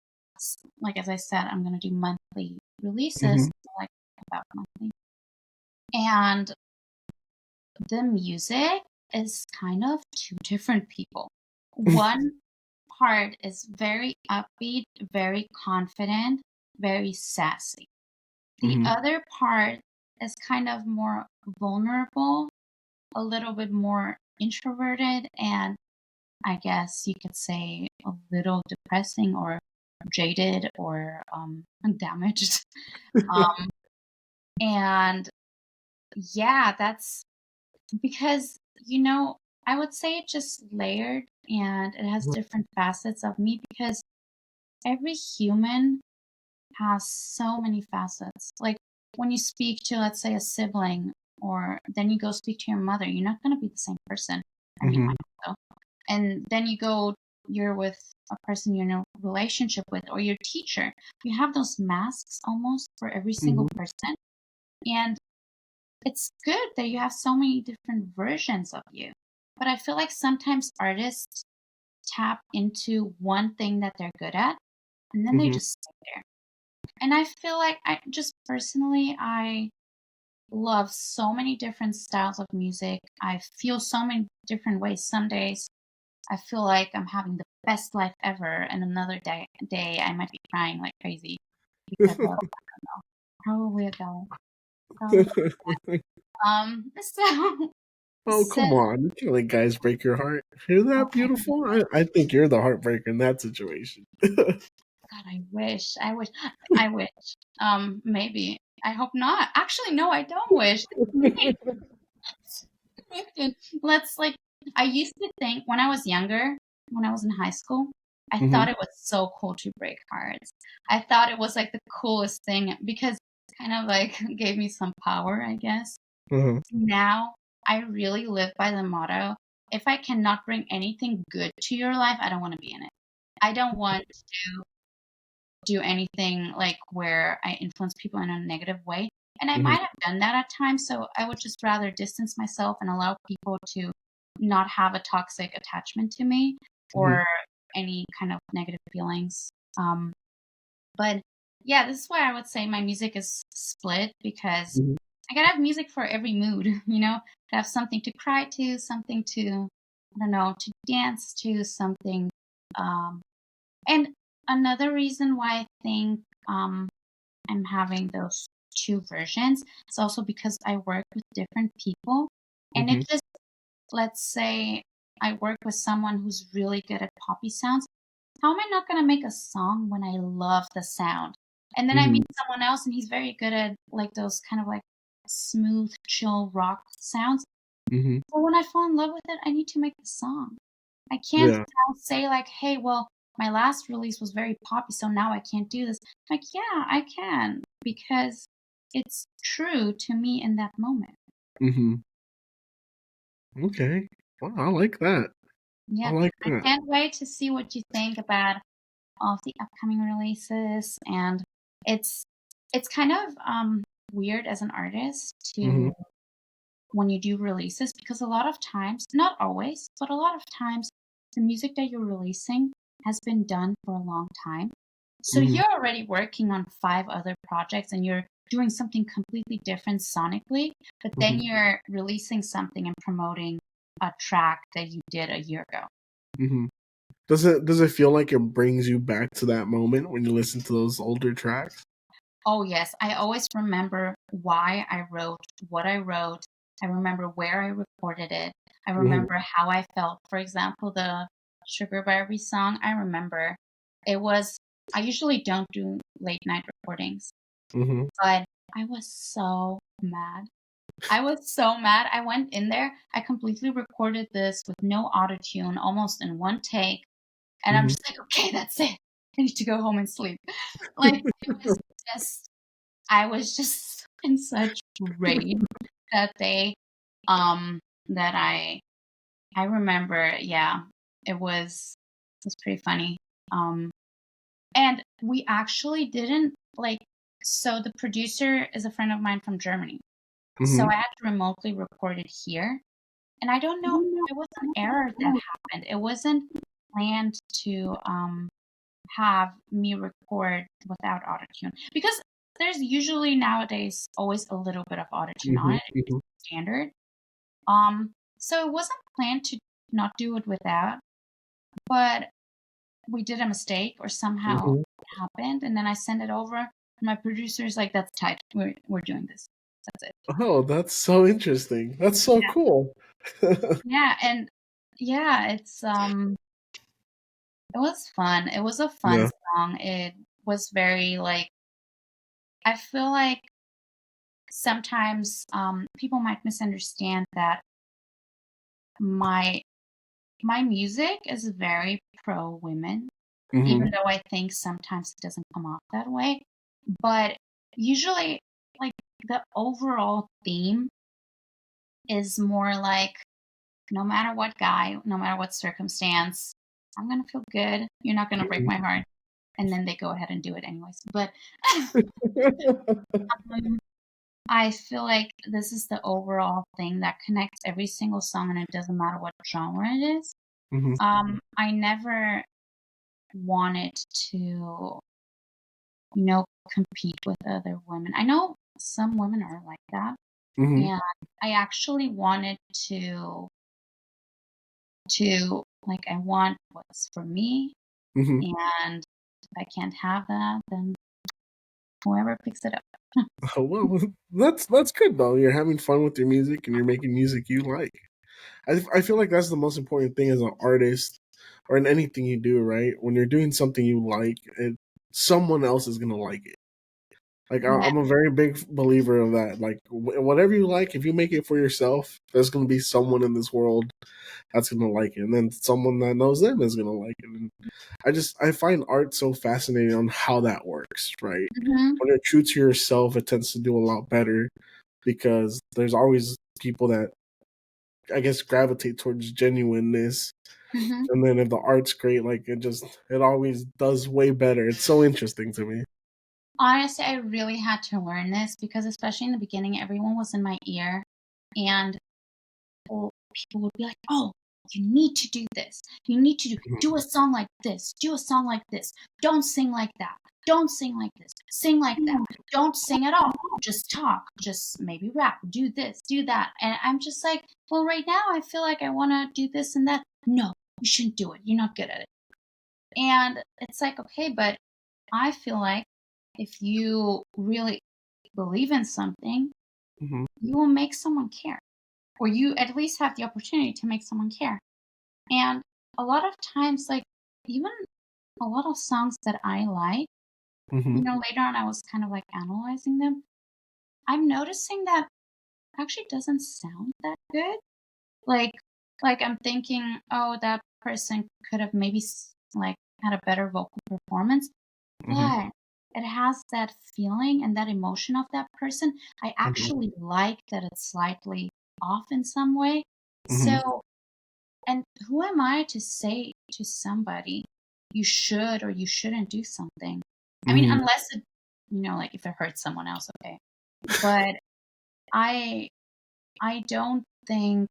like, as I said, I'm going to do monthly releases, Hmm. like about monthly. And the music is kind of two different people. One part is very upbeat, very confident, very sassy. The Hmm. other part is kind of more vulnerable, a little bit more introverted, and I guess you could say a little depressing or jaded or damaged. Um, and yeah, that's because, I would say it just layered and it has different facets of me because every human has so many facets. Like when you speak to, let's say, a sibling, or then you go speak to your mother, you're not going to be the same person. I mean, Hmm. I hope so. And then you're with a person you're in a relationship with, or your teacher. You have those masks almost for every single Hmm. person. And it's good that you have so many different versions of you. But I feel like sometimes artists tap into one thing that they're good at, and then they Hmm. just stay there. And I feel like I just personally, I love so many different styles of music. I feel so many different ways. Some days I feel like I'm having the best life ever, and another day I might be crying like crazy because of, I don't know, probably a guy. Probably. So Oh, so come on. You can't let guys break your heart. You're that beautiful. I think you're the heartbreaker in that situation. God, I wish. I wish. Maybe. I hope not. Actually, no, I don't wish. Let's like I used to think when I was younger, when I was in high school, I Hmm. thought it was so cool to break hearts. I thought it was like the coolest thing because it kind of like gave me some power, I guess. Hmm. Now I really live by the motto, if I cannot bring anything good to your life, I don't want to be in it. I don't want to do anything like where I influence people in a negative way. And I Hmm. might have done that at times, so I would just rather distance myself and allow people to not have a toxic attachment to me Hmm. or any kind of negative feelings. But yeah, this is why I would say my music is split because I gotta have music for every mood, to have something to cry to, something to, I don't know, to dance to, something. Um, and another reason why I think I'm having those two versions is also because I work with different people. And if Mm-hmm. just, let's say, I work with someone who's really good at poppy sounds, how am I not going to make a song when I love the sound? And then I Mm-hmm. meet someone else and he's very good at like those kind of like smooth, chill rock sounds. Mm-hmm. But when I fall in love with it, I need to make the song. I can't Yeah. now say like, hey, well, my last release was very poppy, so now I can't do this. Like, yeah, I can because it's true to me in that moment. Mm-hmm. Okay. Wow, I like that. I Yeah, like I that. can't wait to see what you think about all of the upcoming releases. And it's it's kind of weird as an artist Mm-hmm. to when you do releases because a lot of times, not always, but a lot of times, the music that you're releasing has been done for a long time. So Mm-hmm. you're already working on 5 other projects and you're doing something completely different sonically, but Mm-hmm. then you're releasing something and promoting a track that you did a year ago. Mm-hmm. Does it feel like it brings you back to that moment when you listen to those older tracks? Oh, yes. I always remember why I wrote what I wrote. I remember where I recorded it. I Mm-hmm. remember how I felt. For example, the Sugar Barbie song, I remember it was, I usually don't do late night recordings, Mm-hmm. but I was so mad. I was so mad. I went in there, I completely recorded this with no autotune, almost in one take. And I'm Mm-hmm. just like, okay, that's it. I need to go home and sleep. Like, it was just I was just in such rage that day, that I remember, yeah, it was pretty funny. Um, and we actually didn't like so the producer is a friend of mine from Germany. So Mm-hmm. I had to remotely record it here. And I don't know, it was an error that happened. It wasn't planned to have me record without autotune because there's usually nowadays always a little bit of autotune on Mm-hmm. it. It's standard. So it wasn't planned to not do it without, but we did a mistake or somehow Mm-hmm. it happened, and then I sent it over. And my producer's like, "That's tight. We're doing this. That's it." Oh, that's so interesting. That's so cool. Yeah, and yeah, it was fun. It was a fun Yeah. song. It was very like I feel like sometimes people might misunderstand that my my music is very pro women, Mm-hmm. even though I think sometimes it doesn't come off that way. But usually, like the overall theme is more like no matter what guy, no matter what circumstance, I'm gonna feel good. You're not gonna break my heart. And then they go ahead and do it anyways. But um, I feel like this is the overall thing that connects every single song, and it doesn't matter what genre it is. Mm-hmm. I never wanted to, compete with other women. I know some women are like that, Mm-hmm. and I actually wanted to like I want what's for me, Mm-hmm. and if I can't have that, then whoever picks it up. Oh, well, that's good though. You're having fun with your music and you're making music you like. I feel like that's the most important thing as an artist or in anything you do, right? When you're doing something you like, someone else is gonna like it. Like Yeah. I'm a very big believer of that. Like whatever you like, if you make it for yourself, there's gonna be someone in this world that's gonna like it, and then someone that knows them is gonna like it. And I find art so fascinating on how that works, right? Hmm. When you're true to yourself, it tends to do a lot better because there's always people that I guess gravitate towards genuineness. Hmm. And then if the art's great, like it always does way better. It's so interesting to me. Honestly, I really had to learn this because, especially in the beginning, everyone was in my ear, and people would be like, "Oh, you need to do this. You need to do a song like this. Do a song like this. Don't sing like that." don't sing like this, sing like that, don't sing at all, just talk, just maybe rap, do this, do that. And I'm just like, well, right now I feel like I want to do this and that. No, you shouldn't do it, you're not good at it. And it's like, okay, but I feel like if you really believe in something, Mm-hmm. you will make someone care, or you at least have the opportunity to make someone care. And a lot of times, like, even a lot of songs that I like, Mm-hmm. later on I was kind of like analyzing them. I'm noticing that actually doesn't sound that good. Like, I'm thinking, oh, that person could have maybe like had a better vocal performance, Mm-hmm. but it has that feeling and that emotion of that person. I Mm-hmm. actually like that it's slightly off in some way. Mm-hmm. So, and who am I to say to somebody, you should or you shouldn't do something? I mean, Mm-hmm. unless it, like if it hurts someone else, okay. But I I don't think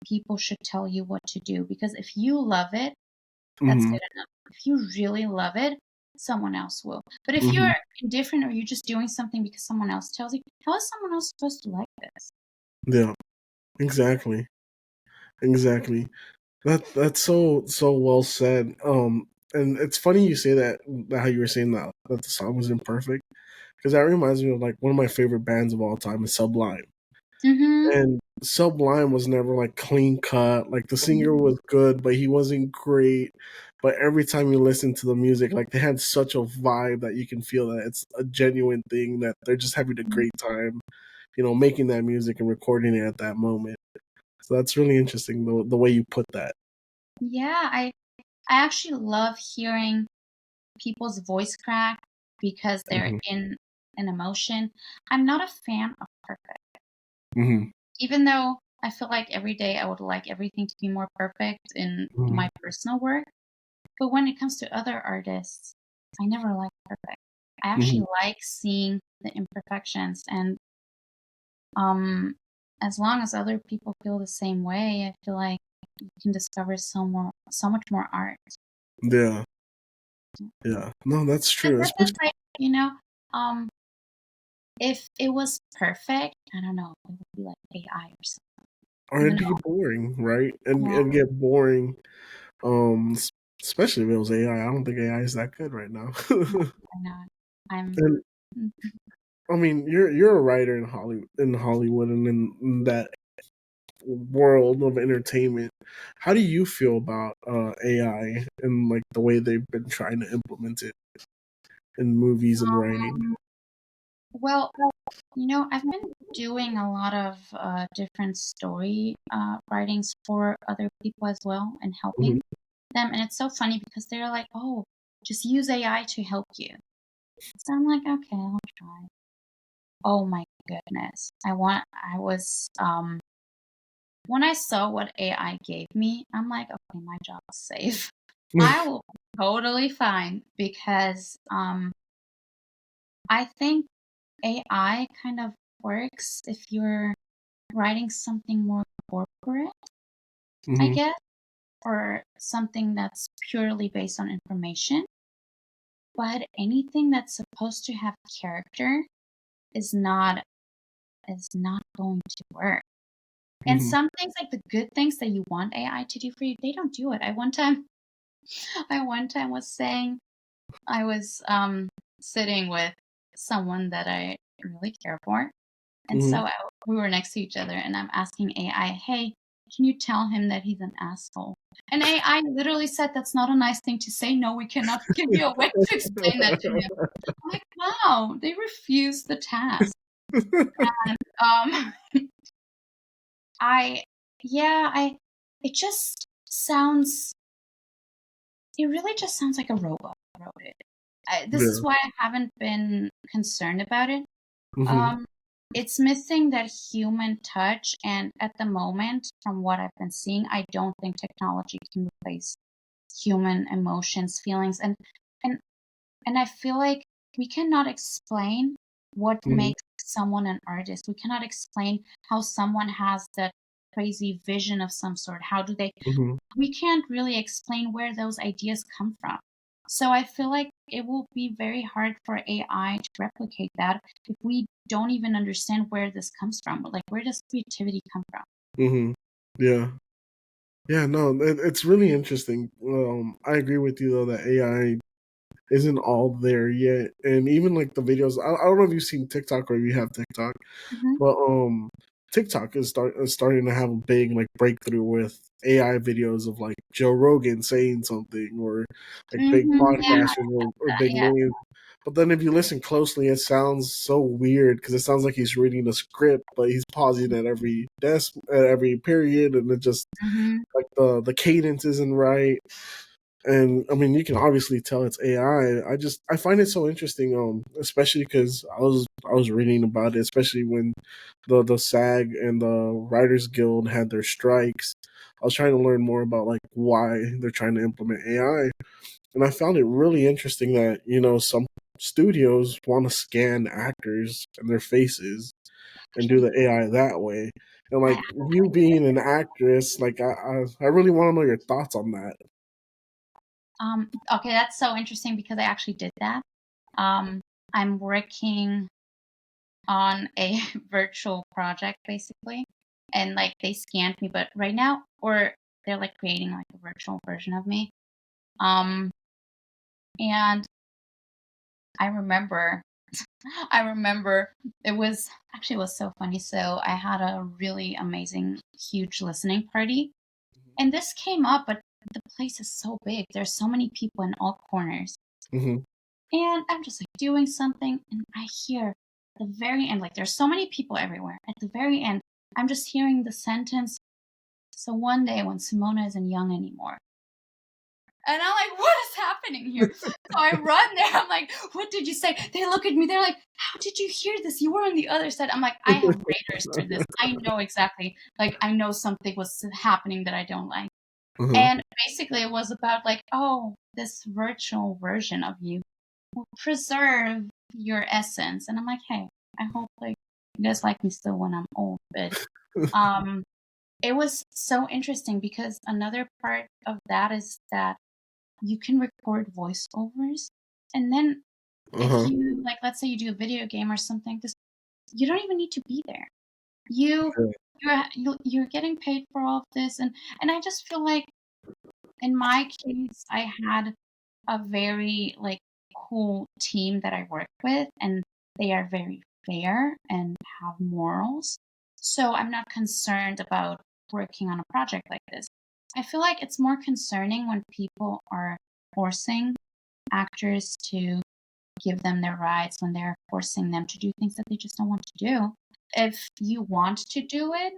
people should tell you what to do, because if you love it, that's Mm-hmm. good enough. If you really love it, someone else will. But if Mm-hmm. you're indifferent or you're just doing something because someone else tells you, how is someone else supposed to like this? Yeah, exactly. Exactly. That's so well said. And it's funny you say that, how you were saying that the song was imperfect, because that reminds me of like one of my favorite bands of all time is Sublime. Mm-hmm. And Sublime was never like clean cut. Like the singer was good, but he wasn't great. But every time you listen to the music, like they had such a vibe that you can feel that it's a genuine thing, that they're just having a great time, making that music and recording it at that moment. So that's really interesting, the way you put that. Yeah, I actually love hearing people's voice crack because they're Hmm. in an emotion. I'm not a fan of perfect, Hmm. even though I feel like every day I would like everything to be more perfect in Hmm. my personal work. But when it comes to other artists, I never like perfect. I Hmm. actually like seeing the imperfections, and um as long as other people feel the same way, I feel like you can discover so much more art. Yeah, yeah. No, that's And true. this is Especially, like, um if it was perfect, I don't know, it would be like AI or something. or You it'd know? be boring, right? And Yeah, and get boring. Especially if it was AI. I don't think AI is that good right now. why not? I'm And mm, I mean, you're a writer in Hollywood, and in that world of entertainment. How do you feel about AI and like the way they've been trying to implement it in movies and writing? well, I've been doing a lot of different story writings for other people as well and Hmm. helping them. And it's so funny because they're like, oh, just use AI to help you. So I'm like, okay, I'll try. Oh my goodness. I was, when I saw what AI gave me, I'm like, okay, my job is safe. I will be totally fine because I think AI kind of works if you're writing something more corporate, I Hmm. guess, or something that's purely based on information. But anything that's supposed to have character is not going to work. And Hmm. some things, like the good things that you want AI to do for you, they don't do it. I one time was saying, I was sitting with someone that I really care for. And Hmm. so we were next to each other, and I'm asking AI, hey, can you tell him that he's an asshole? And AI literally said, that's not a nice thing to say. No, we cannot give you a way to explain that to him. I'm like, wow, they refused the task. Um, I, yeah, it just sounds, it really just sounds like a robot wrote it. This is Yeah. why I haven't been concerned about it. Hmm. Um, it's missing that human touch, and at the moment, from what I've been seeing, I don't think technology can replace human emotions, feelings, and and I feel like we cannot explain what Hmm. makes someone an artist. We cannot explain how someone has that crazy vision of some sort. How do they? Hmm. We can't really explain where those ideas come from. So I feel like it will be very hard for AI to replicate that if we don't even understand where this comes from. Like, where does creativity come from? Hmm. Yeah. Yeah, no, it's really interesting. I agree with you though that AI isn't all there yet, and even like the videos. I don't know if you've seen TikTok or if you have TikTok, Hmm. but TikTok is starting to have a big like breakthrough with AI videos of like Joe Rogan saying something or like big Yeah, podcasters or big yeah. names. But then if you listen closely, it sounds so weird because it sounds like he's reading a script, but he's pausing at every desk at every period, and it just Hmm. like the cadence isn't right. And I mean, you can obviously tell it's AI. I find it so interesting, especially because I was reading about it, especially when the SAG and the Writers Guild had their strikes. I was trying to learn more about like why they're trying to implement AI, and I found it really interesting that some studios want to scan actors and their faces and do the AI that way. And I like you being an actress, like I really want to know your thoughts on that. Okay, that's so interesting because I actually did that. Um, I'm working on a virtual project basically, and like they scanned me, but right now, or they're like creating like a virtual version of me. Um, and I remember, I remember it was so funny. So I had a really amazing, huge listening party, and this came up, but the place is so big. There's so many people in all corners. Hmm. And I'm just like doing something, and I hear at the very end, like there's so many people everywhere. At the very end, I'm just hearing the sentence, so one day when Simona isn't young anymore. And I'm like, what is happening here? So I run there. I'm like, what did you say? They look at me. They're like, how did you hear this? You were on the other side. I'm like, I have radars for this. I know exactly. Like, I know something was happening that I don't like. Uh-huh. And basically, it was about like, oh, this virtual version of you will preserve your essence. And I'm like, hey, I hope like you guys like me still when I'm old. But um, it was so interesting because another part of that is that you can record voiceovers, and then if Uh-huh. you like, let's say you do a video game or something, this you don't even need to be there. You you're getting paid for all of this, and I just feel like in my case, I had a very like cool team that I work with, and they are very fair and have morals. So I'm not concerned about working on a project like this. I feel like it's more concerning when people are forcing actors to give them their rights, when they're forcing them to do things that they just don't want to do. If you want to do it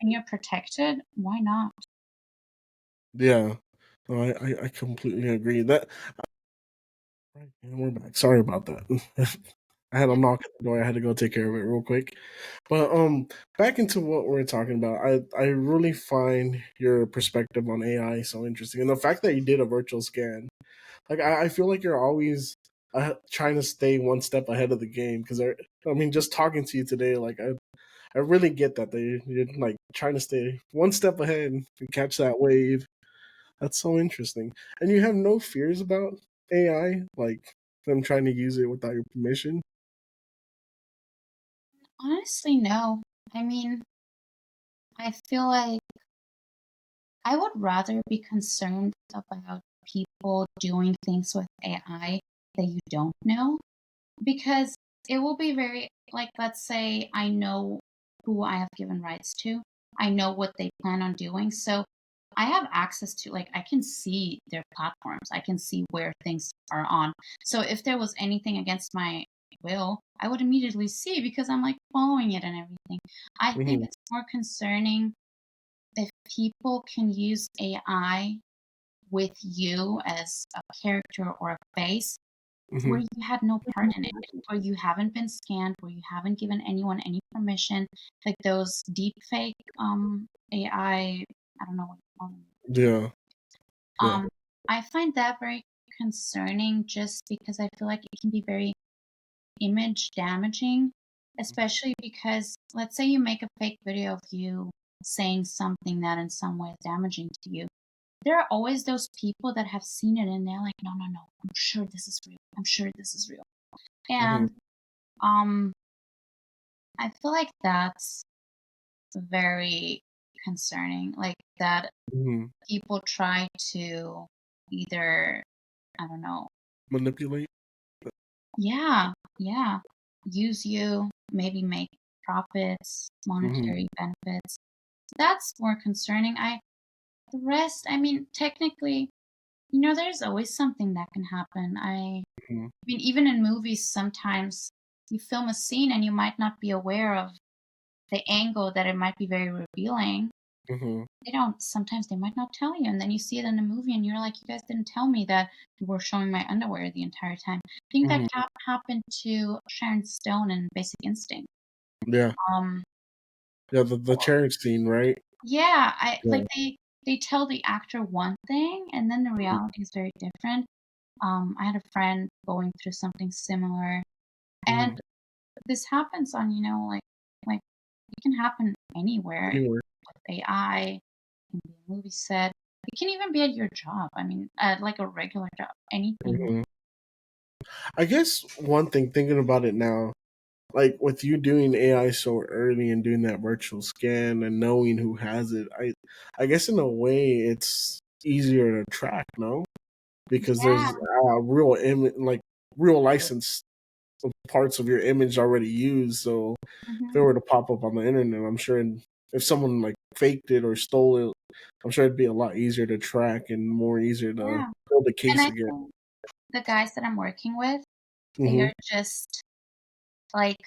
and you're protected, why not? Yeah. No, I completely agree. That right, and we're back. Sorry about that. I had a knock at the door. I had to go take care of it real quick. But back into what we're talking about. I really find your perspective on AI so interesting, and the fact that you did a virtual scan. Like I feel like you're always trying to stay one step ahead of the game because I mean, just talking to you today, like I really get that you're like trying to stay one step ahead and catch that wave. That's so interesting. And you have no fears about AI, like them trying to use it without your permission? Honestly, no. I mean, I feel like I would rather be concerned about people doing things with AI that you don't know, because it will be very, like, let's say I know who I have given rights to, I know what they plan on doing. So I have access to, like, I can see their platforms, I can see where things are on. So if there was anything against my will, I would immediately see because I'm like following it and everything. I think Hmm. it's more concerning if people can use AI with you as a character or a face where Hmm. you had no part in it, where you haven't been scanned, where you haven't given anyone any permission, like those deep fake I don't know what you call them. Yeah, yeah. Um, I find that very concerning just because I feel like it can be very image damaging, especially because let's say you make a fake video of you saying something that in some way is damaging to you. there are always those people that have seen it and they're like, no, no, no, I'm sure this is real. I'm sure this is real. Mm-hmm. And I feel like that's very concerning. Like that Mm-hmm. people try to either, I don't know, Manipulate. yeah, yeah, use you, maybe make profits, Mm-hmm. monetary benefits. That's more concerning. The rest, I mean, technically, there's always something that can happen. Mm-hmm. I mean, even in movies, sometimes you film a scene and you might not be aware of the angle that it might be very revealing. Mm-hmm. Sometimes they might not tell you. And then you see it in the movie and you're like, you guys didn't tell me that you were showing my underwear the entire time. I think that Mm-hmm. happened to Sharon Stone in Basic Instinct. Yeah. Um, Yeah. The cherish scene, right? yeah, I Yeah. like they tell the actor one thing and then the reality is very different. I had a friend going through something similar, Mm-hmm. and this happens on, like it can happen anywhere Anywhere. with AI, it can be a movie set, it can even be at your job. I mean, at like a regular job, anything. Mm-hmm. I guess one thing, thinking about it now, like with you doing AI so early and doing that virtual scan and knowing who has it, I guess in a way it's easier to track, no? Because Yeah. there's real like real license parts of your image already used. So if it Hmm. were to pop up on the internet, I'm sure if someone like faked it or stole it, I'm sure it'd be a lot easier to track and more easier to Yeah. build a And case I again. think the guys that I'm working with, they Hmm. are just like,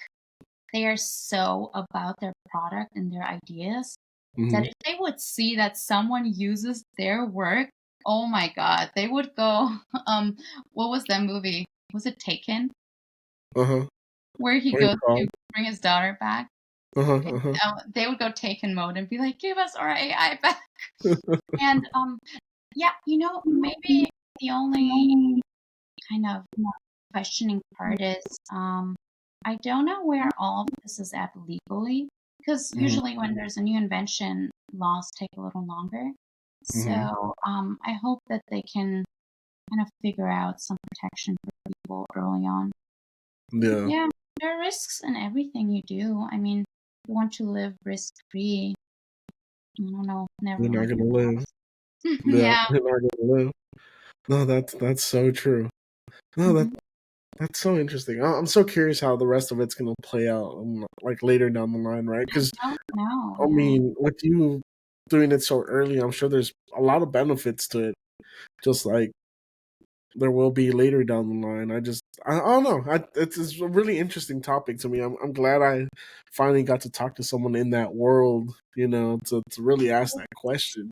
they are so about their product and their ideas that Hmm. if they would see that someone uses their work, oh my god, they would go, what was that movie? Was it Taken? Uh huh. Where he What do you goes call to it? bring his daughter back? Uh huh. Uh huh. They would go Taken mode and be like, "Give us our AI back." And, yeah, maybe the only kind of questioning part is, I don't know where all of this is at legally, because Hmm. usually when there's a new invention, laws take a little longer. Hmm. So, I hope that they can kind of figure out some protection for people early on. Yeah, Yeah, there are risks in everything you do. I mean, you want to live risk-free, I don't know, never you're not leave gonna your live. house. Yeah, Yeah. you're not gonna live. No, that's so true. No, Mhm. that's so interesting. I'm so curious how the rest of it's gonna play out, like later down the line, right? I Because don't know, I yeah. mean, with you doing it so early, I'm sure there's a lot of benefits to it. Just like there will be later down the line. I don't know. It's a really interesting topic to me. I'm glad I finally got to talk to someone in that world. To really ask that question.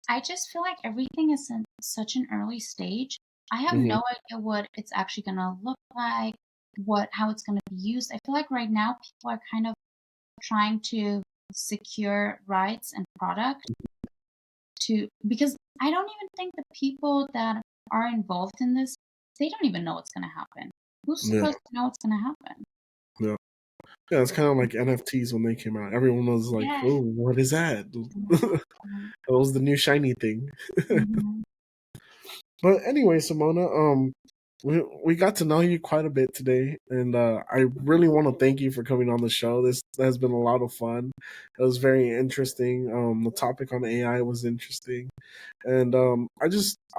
I just feel like everything is in such an early stage. I have Hmm. no idea what it's actually gonna look like, how it's gonna be used. I feel like right now people are kind of trying to secure rights and product because I don't even think the people that are involved in this, they don't even know what's gonna happen. Who's Yeah, supposed to know what's gonna happen? yeah. Yeah, it's kind of like NFTs when they came out. Everyone was like, Yeah. "Oh, what is that?" Mhm. That was the new shiny thing. Mhm. But anyway, Simona, we got to know you quite a bit today, and I really want to thank you for coming on the show. This has been a lot of fun. It was very interesting. The topic on AI was interesting, and I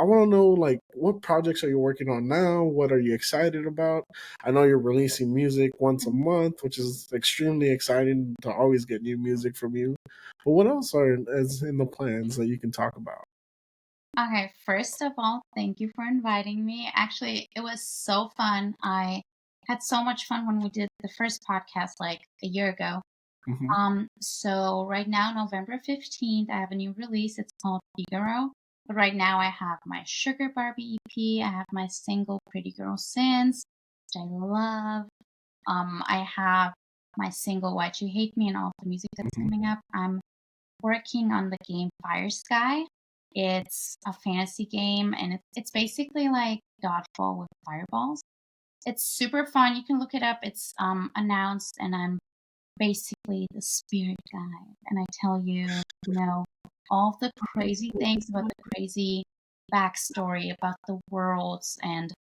want to know, like, what projects are you working on now? What are you excited about? I know you're releasing music once a Mhm. month, which is extremely exciting to always get new music from you. But what else is in the plans that you can talk about? Okay, first of all, thank you for inviting me. Actually, it was so fun. I had so much fun when we did the first podcast like a year ago. Hmm. So right now, November 15th, I have a new release. It's called Figaro. But right now I have my Sugar Barbie EP. I have my single Pretty Girl Sins, which I love. I have my single Why'd You Hate Me and all of the music that's Hmm. coming up. I'm working on the game Fire Sky. It's a fantasy game and it's basically like dodgeball with fireballs. It's super fun. You can look it up. It's announced and I'm basically the spirit guide and I tell you, all of the crazy things about the crazy backstory about the worlds and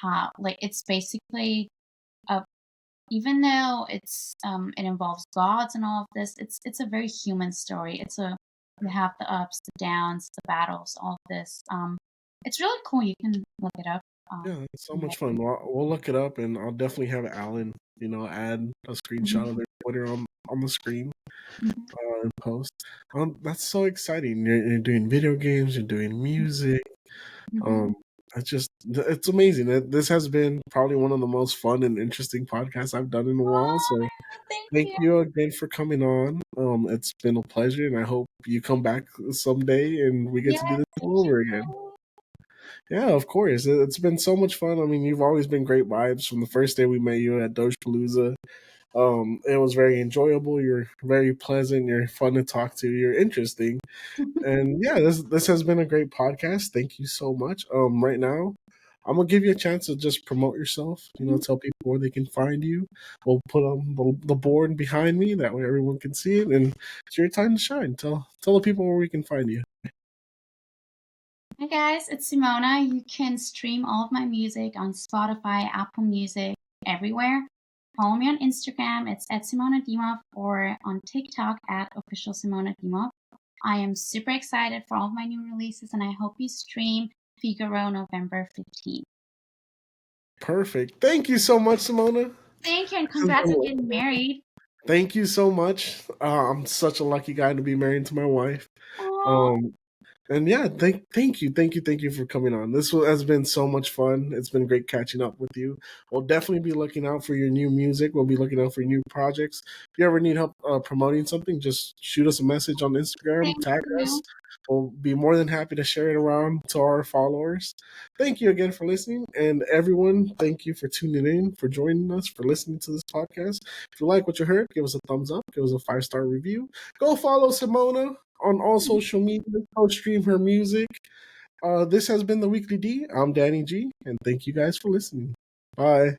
how, like, it's basically a, even though it involves gods and all of this, it's a very human story. You have the ups, the downs, the battles, all of this. It's really cool. You can look it up. Yeah, it's so And much fun. We'll look it up, and I'll definitely have Alan, add a screenshot of Mhm, their Twitter on the screen mhm, and post. That's so exciting. You're doing video games, you're doing music. mhm. Um, it's amazing. This has been probably one of the most fun and interesting podcasts I've done in a while. So Oh, thank thank you. you again for coming on. It's been a pleasure, and I hope you come back someday and we get Yes, to do this thank all you over again. too. Yeah, of course. It's been so much fun. I mean, you've always been great vibes from the first day we met you at Dojapalooza. It was very enjoyable. You're very pleasant. You're fun to talk to. You're interesting. And yeah, this has been a great podcast. Thank you so much. Right now, I'm gonna give you a chance to just promote yourself. Tell people where they can find you. We'll put on the board behind me. That way, everyone can see it. And it's your time to shine. Tell the people where we can find you. Hi guys, it's Simona. You can stream all of my music on Spotify, Apple Music, everywhere. Follow me on Instagram. It's at Simona Dimov, or on TikTok at official Simona Dimov. I am super excited for all of my new releases, and I hope you stream Figaro November 15th. Perfect. Thank you so much, Simona. Thank you, and This has congrats on been getting married. Thank you so much. I'm such a lucky guy to be married to my wife. Oh, Um, and yeah, thank you for coming on. Has been so much fun. It's been great catching up with you. We'll definitely be looking out for your new music. We'll be looking out for new projects. If you ever need help promoting something, just shoot us a message on Instagram, thank tag us. you. We'll be more than happy to share it around to our followers. Thank you again for listening. And everyone, thank you for tuning in, for joining us, for listening to this podcast. If you like what you heard, give us a thumbs up, give us a 5-star review. Go follow Simona on all social media. Go stream her music. This has been the Weekly D. I'm Danny G, and thank you guys for listening. Bye.